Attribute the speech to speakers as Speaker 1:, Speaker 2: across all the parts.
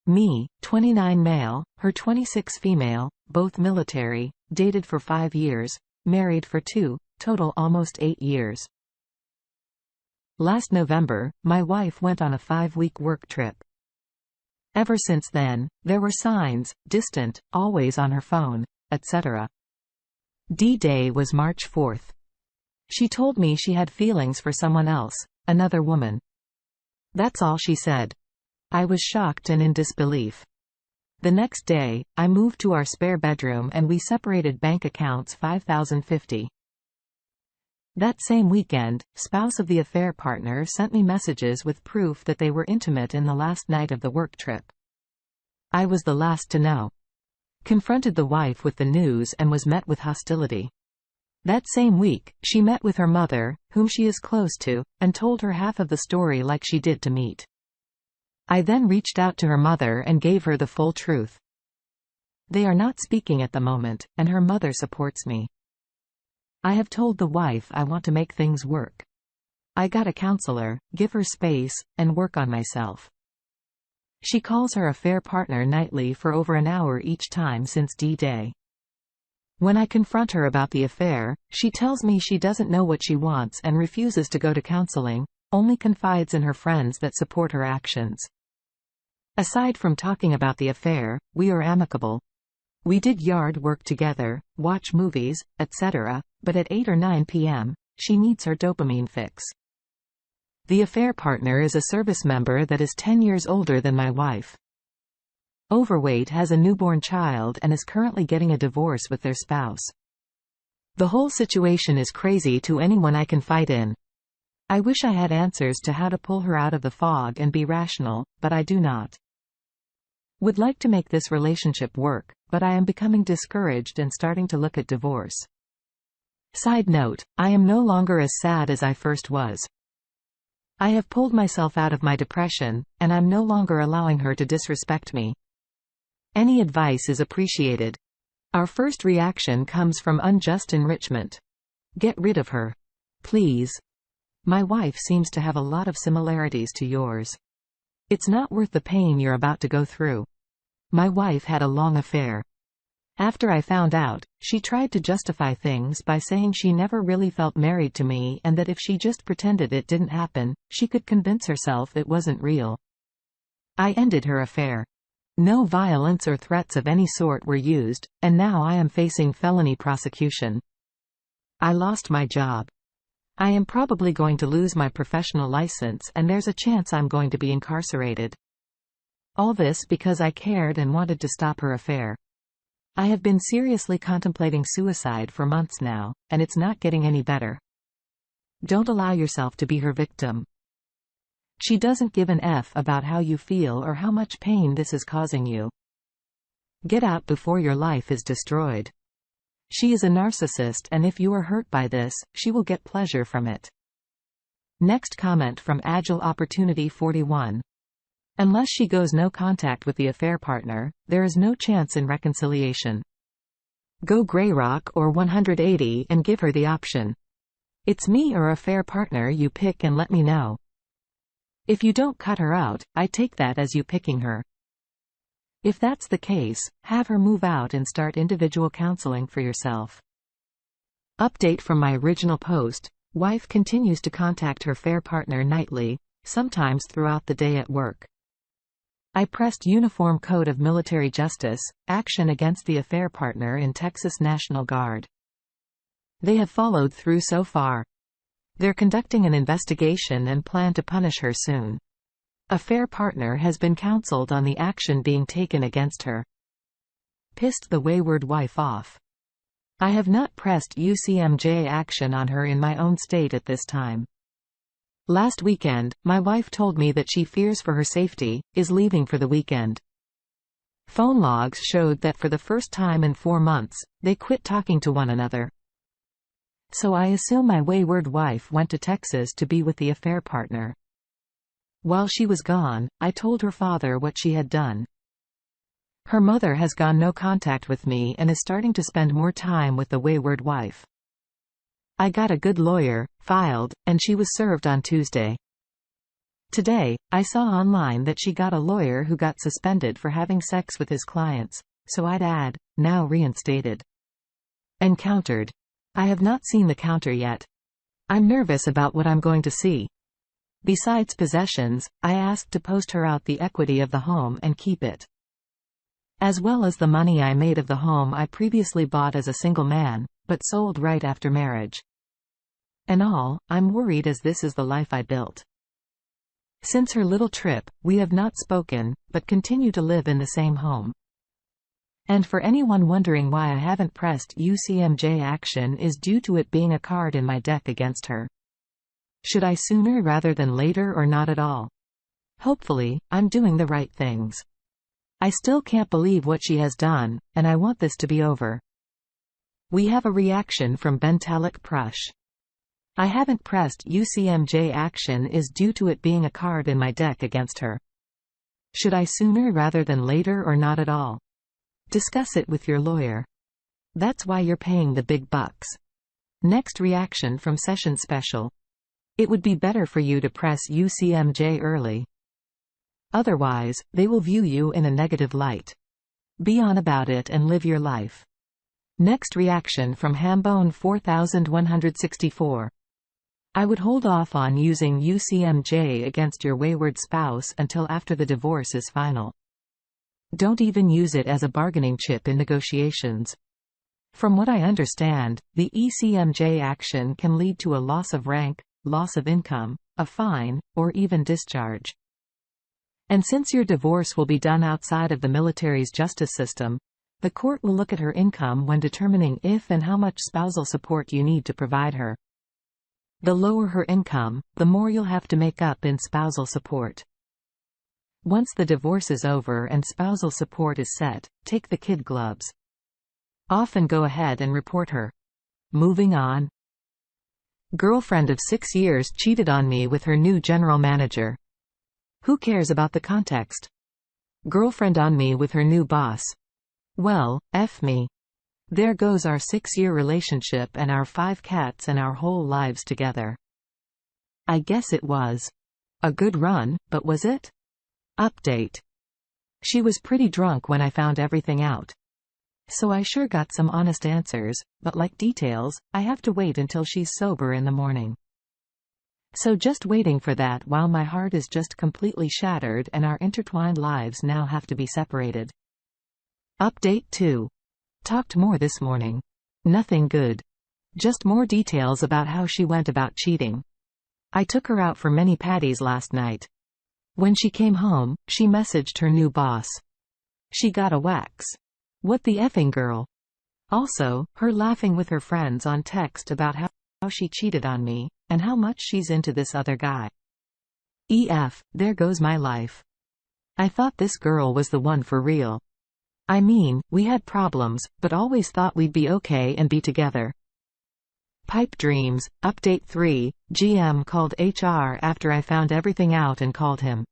Speaker 1: Me, 29 male, her 26 female, both military, dated for 5 years, married for 2, total almost 8 years. Last November, my wife went on a 5-week work trip. Ever since then, there were signs, distant, always on her phone, etc. D-Day was March 4th. She told me she had feelings for someone else, another woman. That's all she said. I was shocked and in disbelief. The next day, I moved to our spare bedroom and we separated bank accounts $5,050. That same weekend, spouse of the affair partner sent me messages with proof that they were intimate in the last night of the work trip. I was the last to know. Confronted the wife with the news and was met with hostility. That same week, she met with her mother, whom she is close to, and told her half of the story like she did to Meet. I then reached out to her mother and gave her the full truth. They are not speaking at the moment, and her mother supports me. I have told the wife I want to make things work. I got a counselor, give her space, and work on myself. She calls her affair partner nightly for over an hour each time since D-Day. When I confront her about the affair, she tells me she doesn't know what she wants and refuses to go to counseling, only confides in her friends that support her actions. Aside from talking about the affair, we are amicable. We did yard work together, watch movies, etc., but at 8 or 9 p.m., she needs her dopamine fix. The affair partner is a service member that is 10 years older than my wife. Overweight, has a newborn child and is currently getting a divorce with their spouse. The whole situation is crazy to anyone I confide in. I wish I had answers to how to pull her out of the fog and be rational, but I do not. Would like to make this relationship work, but I am becoming discouraged and starting to look at divorce. Side note, I am no longer as sad as I first was. I have pulled myself out of my depression, and I'm no longer allowing her to disrespect me. Any advice is appreciated. Our first reaction comes from unjust enrichment. Get rid of her. Please. My wife seems to have a lot of similarities to yours. It's not worth the pain you're about to go through. My wife had a long affair. After I found out, she tried to justify things by saying she never really felt married to me and that if she just pretended it didn't happen, she could convince herself it wasn't real. I ended her affair. No violence or threats of any sort were used, and now I am facing felony prosecution. I lost my job. I am probably going to lose my professional license and there's a chance I'm going to be incarcerated. All this because I cared and wanted to stop her affair. I have been seriously contemplating suicide for months now, and it's not getting any better. Don't allow yourself to be her victim. She doesn't give an F about how you feel or how much pain this is causing you. Get out before your life is destroyed. She is a narcissist, and if you are hurt by this, she will get pleasure from it. Next comment from Agile Opportunity 41. Unless she goes no contact with the affair partner, there is no chance in reconciliation. Go Greyrock or 180 and give her the option. It's me or affair partner you pick and let me know. If you don't cut her out, I take that as you picking her. If that's the case, have her move out and start individual counseling for yourself. Update from my original post: wife continues to contact her affair partner nightly, sometimes throughout the day at work. I pressed Uniform Code of Military Justice, action against the affair partner in Texas National Guard. They have followed through so far. They're conducting an investigation and plan to punish her soon. Affair partner has been counseled on the action being taken against her. Pissed the wayward wife off. I have not pressed UCMJ action on her in my own state at this time. Last weekend, my wife told me that she fears for her safety, is leaving for the weekend. Phone logs showed that for the first time in 4 months, they quit talking to one another. So I assume my wayward wife went to Texas to be with the affair partner. While she was gone, I told her father what she had done. Her mother has gone no contact with me and is starting to spend more time with the wayward wife. I got a good lawyer, filed, and she was served on Tuesday. Today, I saw online that she got a lawyer who got suspended for having sex with his clients, so I'd add, now reinstated. Encountered. I have not seen the counter yet. I'm nervous about what I'm going to see. Besides possessions, I asked to post her out the equity of the home and keep it, as well as the money I made of the home I previously bought as a single man, but sold right after marriage. In all, I'm worried as this is the life I built. Since her little trip, we have not spoken, but continue to live in the same home. And for anyone wondering why I haven't pressed UCMJ action is due to it being a card in my deck against her. Should I sooner rather than later or not at all? Hopefully, I'm doing the right things. I still can't believe what she has done, and I want this to be over. We have a reaction from Bentalik Prush. I haven't pressed UCMJ action is due to it being a card in my deck against her. Should I sooner rather than later or not at all? Discuss it with your lawyer. That's why you're paying the big bucks. Next reaction from Session Special. It would be better for you to press UCMJ early. Otherwise, they will view you in a negative light. Be on about it and live your life. Next reaction from Hambone 4164. I would hold off on using UCMJ against your wayward spouse until after the divorce is final. Don't even use it as a bargaining chip in negotiations. From what I understand, the ECMJ action can lead to a loss of rank, loss of income, a fine, or even discharge. And since your divorce will be done outside of the military's justice system, the court will look at her income when determining if and how much spousal support you need to provide her. The lower her income, the more you'll have to make up in spousal support. Once the divorce is over and spousal support is set, take the kid gloves off and go ahead and report her. Moving on. Girlfriend of 6 years cheated on me with her new general manager. Who cares about the context? Girlfriend on me with her new boss. Well, F me. There goes our 6-year relationship and our 5 cats and our whole lives together. I guess it was a good run, but was it? Update. She was pretty drunk when I found everything out. So I sure got some honest answers, but like details, I have to wait until she's sober in the morning. So just waiting for that while my heart is just completely shattered and our intertwined lives now have to be separated. Update 2. Talked more this morning. Nothing good. Just more details about how she went about cheating. I took her out for many patties last night. When she came home, she messaged her new boss. She got a wax. What the effing girl? Also, her laughing with her friends on text about how she cheated on me, and how much she's into this other guy. EF, there goes my life. I thought this girl was the one for real. I mean, we had problems, but always thought we'd be okay and be together. Pipe dreams. Update 3. GM called HR after I found everything out and called him.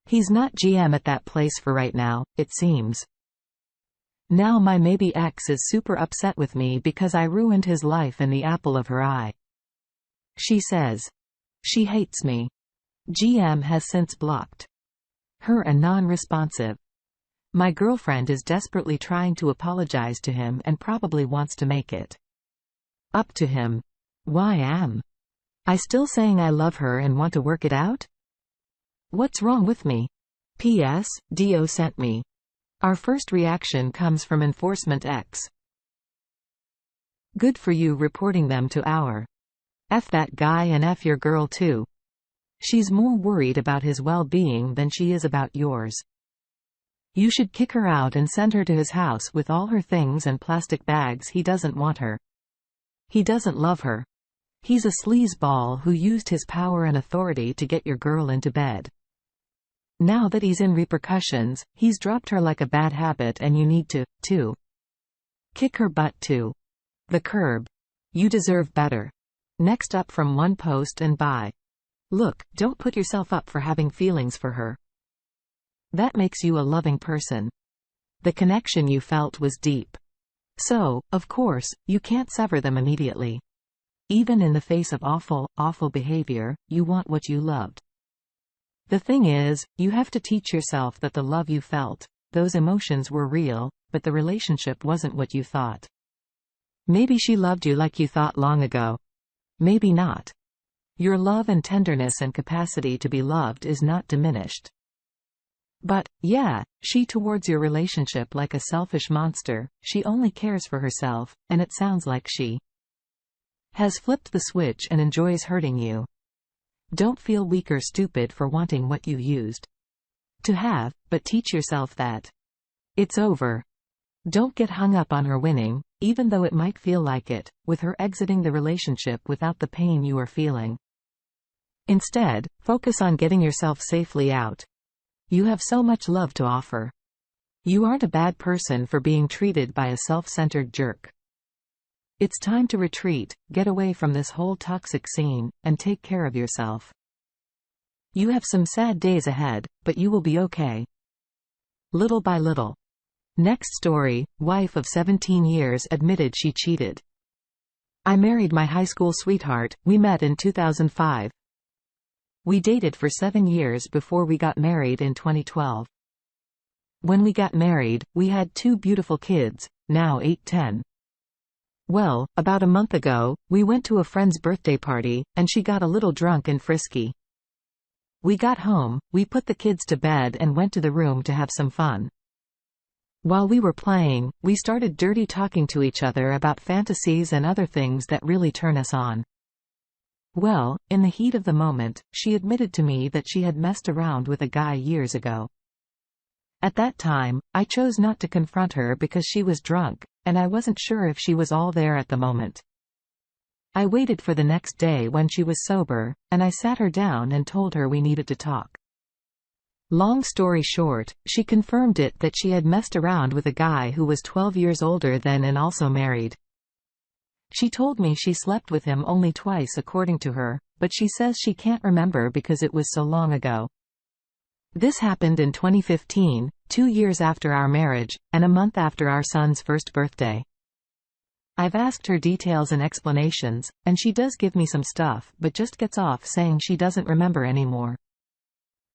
Speaker 1: He's not GM at that place for right now, it seems. Now my maybe ex is super upset with me because I ruined his life and the apple of her eye. She says she hates me. GM has since blocked her and non-responsive. My girlfriend is desperately trying to apologize to him and probably wants to make it up to him. Why am I still saying I love her and want to work it out? What's wrong with me? P.S. Dio sent me. Our first reaction comes from Enforcement X. Good for you reporting them to our. F that guy and F your girl too. She's more worried about his well-being than she is about yours. You should kick her out and send her to his house with all her things and plastic bags. He doesn't want her. He doesn't love her. He's a sleazeball who used his power and authority to get your girl into bed. Now that he's in repercussions, he's dropped her like a bad habit and you need to kick her butt to the curb. You deserve better. Next up from one post and by. Look, don't put yourself up for having feelings for her. That makes you a loving person. The connection you felt was deep. So, of course, you can't sever them immediately. Even in the face of awful, awful behavior, you want what you loved. The thing is, you have to teach yourself that the love you felt, those emotions were real, but the relationship wasn't what you thought. Maybe she loved you like you thought long ago. Maybe not. Your love and tenderness and capacity to be loved is not diminished. But, yeah, she towards your relationship like a selfish monster, she only cares for herself, and it sounds like she has flipped the switch and enjoys hurting you. Don't feel weak or stupid for wanting what you used to have, but teach yourself that it's over. Don't get hung up on her winning, even though it might feel like it, with her exiting the relationship without the pain you are feeling. Instead, focus on getting yourself safely out. You have so much love to offer. You aren't a bad person for being treated by a self-centered jerk. It's time to retreat, get away from this whole toxic scene, and take care of yourself. You have some sad days ahead, but you will be okay. Little by little. Next story, wife of 17 years admitted she cheated. I married my high school sweetheart, we met in 2005. We dated for 7 years before we got married in 2012. When we got married, we had 2 beautiful kids, now 8-10. Well, about a month ago, we went to a friend's birthday party, and she got a little drunk and frisky. We got home, we put the kids to bed and went to the room to have some fun. While we were playing, we started dirty talking to each other about fantasies and other things that really turn us on. Well, in the heat of the moment, she admitted to me that she had messed around with a guy years ago. At that time, I chose not to confront her because she was drunk, and I wasn't sure if she was all there at the moment. I waited for the next day when she was sober, and I sat her down and told her we needed to talk. Long story short, she confirmed it that she had messed around with a guy who was 12 years older than and also married. She told me she slept with him only twice according to her, but she says she can't remember because it was so long ago. This happened in 2015, 2 years after our marriage, and a month after our son's first birthday. I've asked her details and explanations, and she does give me some stuff but just gets off saying she doesn't remember anymore.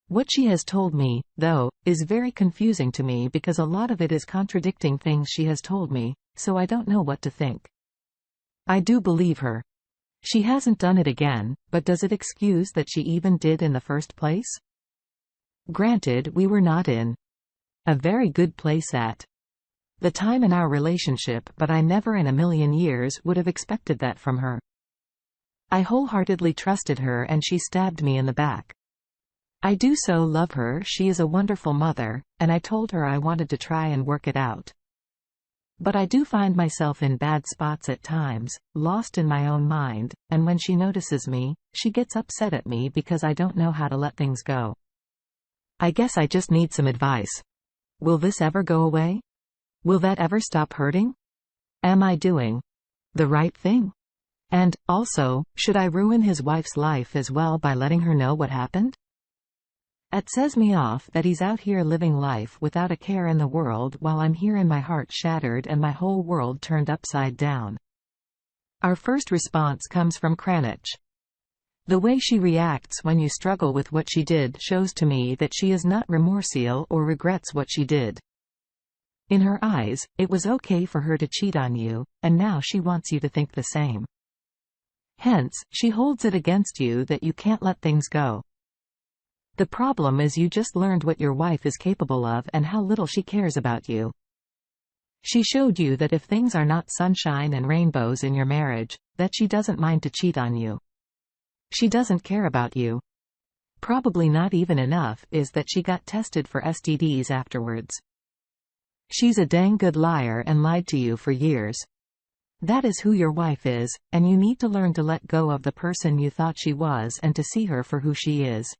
Speaker 1: What she has told me, though, is very confusing to me because a lot of it is contradicting things she has told me, so I don't know what to think. I do believe her. She hasn't done it again, but does it excuse that she even did in the first place? Granted, we were not in a very good place at the time in our relationship, but I never in a million years would have expected that from her. I wholeheartedly trusted her and she stabbed me in the back. I do so love her, she is a wonderful mother, and I told her I wanted to try and work it out. But I do find myself in bad spots at times, lost in my own mind, and when she notices me, she gets upset at me because I don't know how to let things go. I guess I just need some advice. Will this ever go away? Will that ever stop hurting? Am I doing the right thing? And, also, should I ruin his wife's life as well by letting her know what happened? It says me off that he's out here living life without a care in the world while I'm here in my heart shattered and my whole world turned upside down. Our first response comes from Cranich. The way she reacts when you struggle with what she did shows to me that she is not remorseful or regrets what she did. In her eyes, it was okay for her to cheat on you, and now she wants you to think the same. Hence, she holds it against you that you can't let things go. The problem is you just learned what your wife is capable of and how little she cares about you. She showed you that if things are not sunshine and rainbows in your marriage, that she doesn't mind to cheat on you. She doesn't care about you. Probably not even enough is that she got tested for STDs afterwards. She's a dang good liar and lied to you for years. That is who your wife is, and you need to learn to let go of the person you thought she was and to see her for who she is.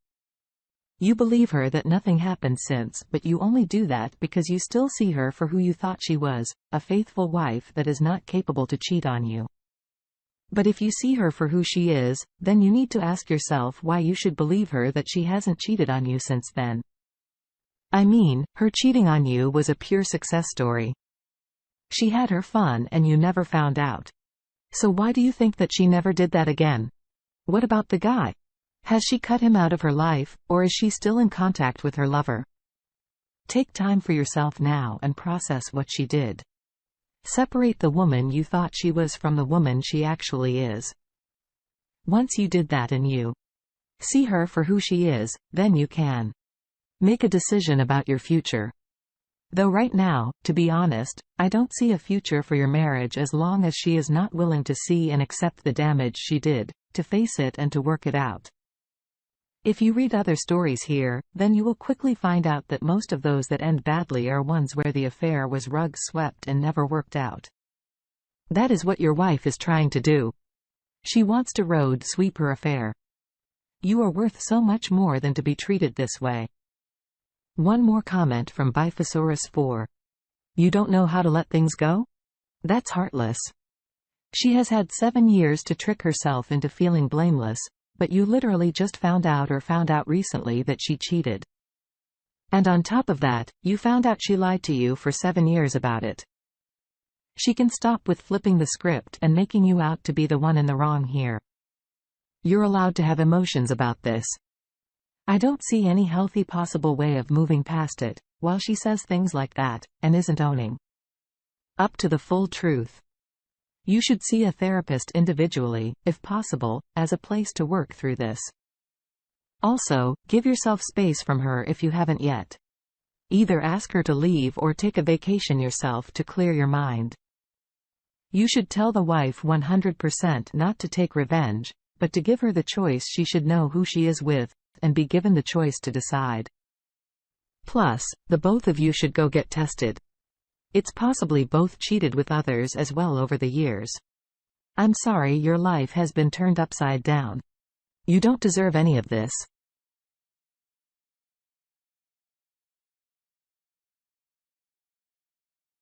Speaker 1: You believe her that nothing happened since, but you only do that because you still see her for who you thought she was, a faithful wife that is not capable to cheat on you. But if you see her for who she is, then you need to ask yourself why you should believe her that she hasn't cheated on you since then. I mean, her cheating on you was a pure success story. She had her fun and you never found out. So why do you think that she never did that again? What about the guy? Has she cut him out of her life, or is she still in contact with her lover? Take time for yourself now and process what she did. Separate the woman you thought she was from the woman she actually is. Once you did that and you see her for who she is, then you can make a decision about your future. Though right now, to be honest, I don't see a future for your marriage as long as she is not willing to see and accept the damage she did, to face it and to work it out. If you read other stories here, then you will quickly find out that most of those that end badly are ones where the affair was rug swept and never worked out. That is what your wife is trying to do. She wants to road sweep her affair. You are worth so much more than to be treated this way. One more comment from Biphosaurus 4. You don't know how to let things go? That's heartless. She has had 7 years to trick herself into feeling blameless, but you literally just found out recently that she cheated. And on top of that, you found out she lied to you for 7 years about it. She can stop with flipping the script and making you out to be the one in the wrong here. You're allowed to have emotions about this. I don't see any healthy possible way of moving past it, while she says things like that, and isn't owning up to the full truth. You should see a therapist individually, if possible, as a place to work through this. Also, give yourself space from her if you haven't yet. Either ask her to leave or take a vacation yourself to clear your mind. You should tell the wife 100% not to take revenge, but to give her the choice. She should know who she is with, and be given the choice to decide. Plus, the both of you should go get tested. It's possibly both cheated with others as well over the years. I'm sorry your life has been turned upside down. You don't deserve any of this.